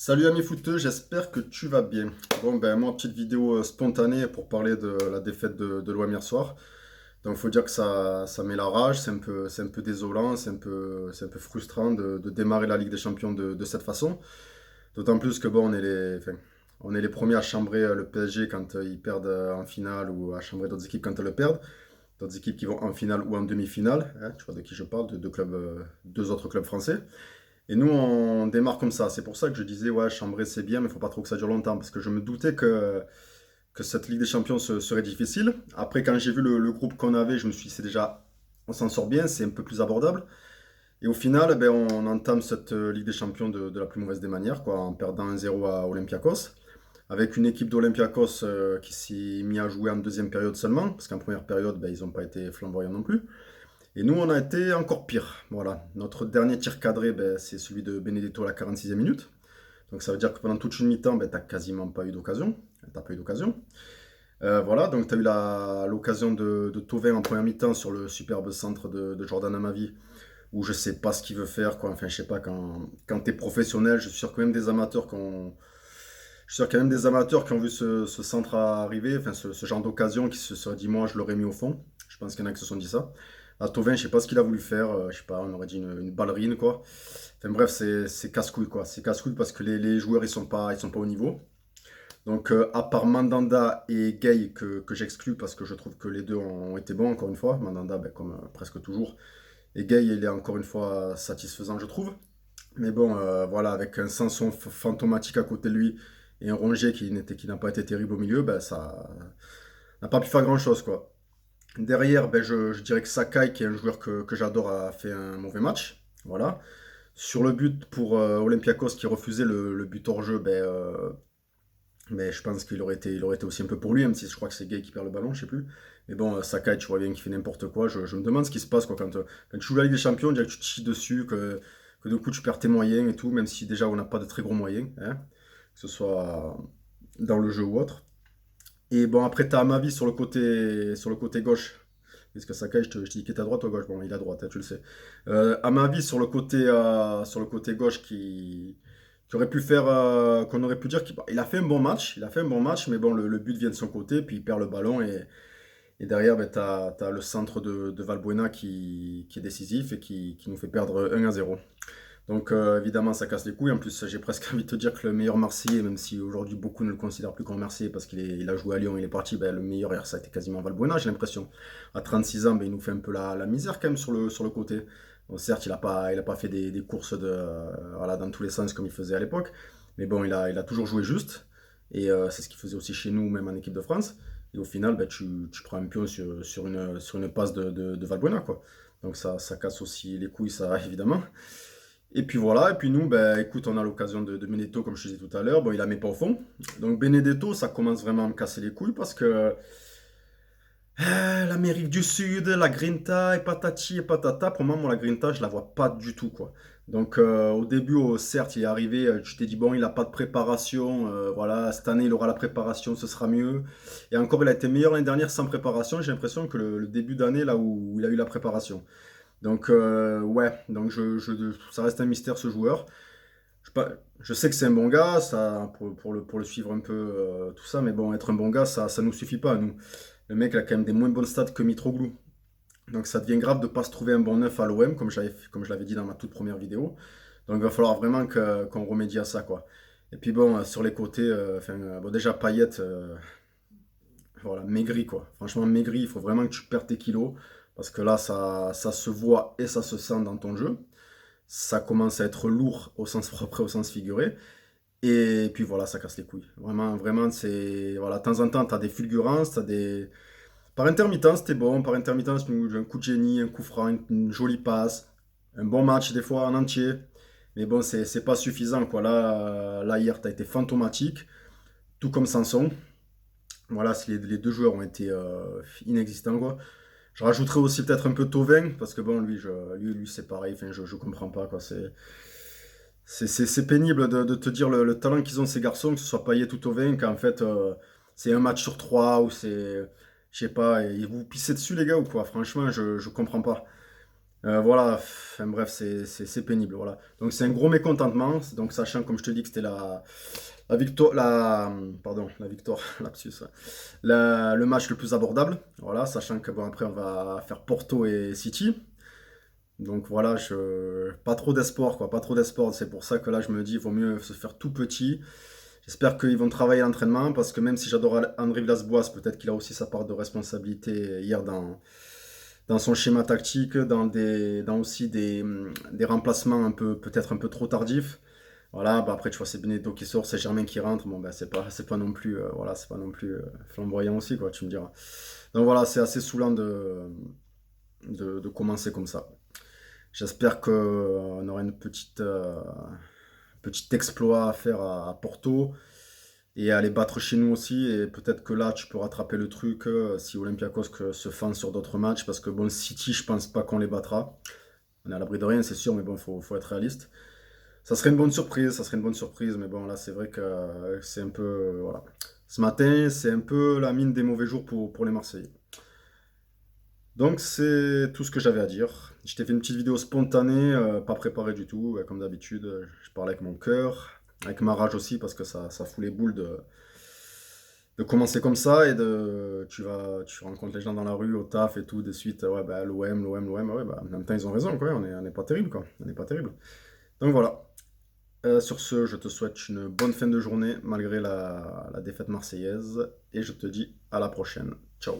Salut ami footeux, j'espère que tu vas bien. Bon ben moi petite vidéo spontanée pour parler de la défaite de l'OM hier soir. Donc faut dire que ça met la rage, c'est un peu désolant, c'est un peu frustrant de démarrer la Ligue des Champions de cette façon. D'autant plus que bon on est les premiers à chambrer le PSG quand ils perdent en finale ou à chambrer d'autres équipes quand elles le perdent. D'autres équipes qui vont en finale ou en demi-finale, hein, tu vois de qui je parle, de deux autres clubs français. Et nous, on démarre comme ça. C'est pour ça que je disais, ouais, Chambray, c'est bien, mais il faut pas trop que ça dure longtemps. Parce que je me doutais que cette Ligue des Champions serait difficile. Après, quand j'ai vu le groupe qu'on avait, je me suis dit, c'est déjà, on s'en sort bien, c'est un peu plus abordable. Et au final, ben, on entame cette Ligue des Champions de la plus mauvaise des manières, quoi, en perdant 1-0 à Olympiakos. Avec une équipe d'Olympiakos qui s'est mis à jouer en deuxième période seulement. Parce qu'en première période, ben, ils n'ont pas été flamboyants non plus. Et nous, on a été encore pire. Voilà. Notre dernier tir cadré, ben, c'est celui de Benedetto à la 46e minute. Donc ça veut dire que pendant toute une mi-temps, ben, tu n'as quasiment pas eu d'occasion. T'as pas eu d'occasion. Voilà, donc tu as eu l'occasion de Thauvin en première mi-temps sur le superbe centre de Jordan Amavi, où je sais pas ce qu'il veut faire, quoi. Enfin, je sais pas, quand tu es professionnel, je suis sûr que même des amateurs je suis sûr qu'il y a même des amateurs qui ont vu ce centre arriver, enfin ce genre d'occasion, qui se seraient dit, moi, je l'aurais mis au fond. Je pense qu'il y en a qui se sont dit ça. À Thauvin, je sais pas ce qu'il a voulu faire, je sais pas, on aurait dit une ballerine, quoi. Enfin bref, c'est casse-couille, quoi. C'est casse-couille parce que les joueurs, ils sont pas au niveau. Donc, à part Mandanda et Gay, que j'exclus parce que je trouve que les deux ont été bons, encore une fois. Mandanda, ben, comme presque toujours. Et Gay, il est encore une fois satisfaisant, je trouve. Mais bon, voilà, avec un Sanson fantomatique à côté de lui et un Rongier qui n'a pas été terrible au milieu, ben, ça n'a pas pu faire grand-chose, quoi. Derrière, ben, je dirais que Sakai, qui est un joueur que j'adore, a fait un mauvais match. Voilà. Sur le but pour Olympiakos qui refusait le but hors jeu, ben, mais je pense qu'il aurait été aussi un peu pour lui, même si je crois que c'est Gay qui perd le ballon, je sais plus. Mais bon, Sakai, tu vois bien qu'il fait n'importe quoi. Je me demande ce qui se passe quoi, quand tu joues la Ligue des Champions, on dirait que tu te chies dessus, que du coup tu perds tes moyens et tout, même si déjà on n'a pas de très gros moyens, hein, que ce soit dans le jeu ou autre. Et bon, après, tu as Amavi sur le côté gauche. Parce que Sakai, je te dis qu'il est à droite ou à gauche. Bon, il est à droite, hein, tu le sais. Amavi sur le côté gauche qui aurait pu faire, qu'on aurait pu dire qu'il a fait un bon match. Il a fait un bon match, mais bon, le but vient de son côté, puis il perd le ballon. Et derrière, ben, tu as le centre de Valbuena qui est décisif et qui nous fait perdre 1-0. Donc évidemment, ça casse les couilles. En plus, j'ai presque envie de te dire que le meilleur Marseillais, même si aujourd'hui beaucoup ne le considèrent plus comme Marseillais parce qu'il a joué à Lyon, il est parti, ben, le meilleur hier, ça a été quasiment Valbuena, j'ai l'impression. À 36 ans, ben, il nous fait un peu la misère quand même sur le côté. Bon, certes, il a pas fait des courses voilà, dans tous les sens comme il faisait à l'époque, mais bon, il a toujours joué juste. Et c'est ce qu'il faisait aussi chez nous, même en équipe de France. Et au final, ben, tu prends un pion sur une passe de Valbuena, quoi. Donc ça casse aussi les couilles, ça, évidemment. Et puis voilà, et puis nous, ben, écoute, on a l'occasion de Benedetto, comme je te disais tout à l'heure, bon, il la met pas au fond. Donc Benedetto, ça commence vraiment à me casser les couilles parce que l'Amérique du Sud, la Grinta, et patati et patata, pour moi, la Grinta, je la vois pas du tout, quoi. Donc au début, certes, il est arrivé, tu t'es dit, bon, il a pas de préparation, voilà, cette année, il aura la préparation, ce sera mieux. Et encore, il a été meilleur l'année dernière sans préparation, j'ai l'impression que le début d'année, là où il a eu la préparation. Donc, ouais, donc ça reste un mystère ce joueur. Je sais que c'est un bon gars, ça, pour le suivre un peu, tout ça, mais bon, être un bon gars, ça nous suffit pas, nous. Le mec a quand même des moins bonnes stats que Mitroglou. Donc ça devient grave de pas se trouver un bon neuf à l'OM, comme je l'avais dit dans ma toute première vidéo. Donc il va falloir vraiment qu'on remédie à ça, quoi. Et puis bon, sur les côtés, enfin, bon, déjà Payet, voilà, maigri, quoi. Franchement, maigri, il faut vraiment que tu perdes tes kilos, parce que là, ça se voit et ça se sent dans ton jeu. Ça commence à être lourd au sens propre et au sens figuré. Et puis voilà, ça casse les couilles. Vraiment, vraiment, c'est. Voilà, de temps en temps, t'as des fulgurances, t'as des. Par intermittence, t'es bon. Par intermittence, un coup de génie, un coup franc, une jolie passe. Un bon match, des fois, en entier. Mais bon, c'est pas suffisant, quoi. Là hier, t'as été fantomatique, tout comme Sanson. Voilà, si les deux joueurs ont été inexistants, quoi. Je rajouterais aussi peut-être un peu Thauvin, parce que bon, lui c'est pareil, enfin, je comprends pas, quoi. C'est pénible de te dire le talent qu'ils ont ces garçons, que ce soit Payet ou Thauvin, qu'en fait c'est un match sur trois, ou c'est. Je sais pas, et vous pissez dessus les gars ou quoi? Franchement, je comprends pas. Voilà, enfin, bref, c'est pénible, voilà. Donc c'est un gros mécontentement, donc sachant, comme je te dis, que c'était la victoire, pardon, la victoire, lapsus, ouais. Le match le plus abordable, voilà, sachant que bon, après on va faire Porto et City. Donc voilà, pas trop d'espoir, quoi, pas trop d'espoir. C'est pour ça que là, je me dis, il vaut mieux se faire tout petit. J'espère qu'ils vont travailler à l'entraînement, parce que même si j'adore André Villas-Boas, peut-être qu'il a aussi sa part de responsabilité hier dans son schéma tactique, dans aussi des remplacements peut-être un peu trop tardifs. Voilà, bah après, tu vois, c'est Benedetto qui sort, c'est Germain qui rentre. Bon, ben, c'est pas non plus, voilà, c'est pas non plus flamboyant aussi, quoi, tu me diras. Donc voilà, c'est assez saoulant de commencer comme ça. J'espère qu'on aura une petite exploit à faire à Porto et à les battre chez nous aussi. Et peut-être que là, tu peux rattraper le truc si Olympiakos se fend sur d'autres matchs. Parce que bon, City, je pense pas qu'on les battra. On est à l'abri de rien, c'est sûr, mais bon, faut être réaliste. Ça serait une bonne surprise, ça serait une bonne surprise. Mais bon, là, c'est vrai que c'est un peu. Voilà. Ce matin, c'est un peu la mine des mauvais jours pour les Marseillais. Donc c'est tout ce que j'avais à dire. Je t'ai fait une petite vidéo spontanée, pas préparée du tout, comme d'habitude. Je parlais avec mon cœur, avec ma rage aussi, parce que ça fout les boules de commencer comme ça et tu rencontres les gens dans la rue, au taf et tout, de suite, ouais, bah, l'OM, ouais, bah, en même temps, ils ont raison, quoi, on est pas terrible, quoi, on n'est pas terrible. Donc voilà. Sur ce, je te souhaite une bonne fin de journée, malgré la défaite marseillaise, et je te dis à la prochaine. Ciao.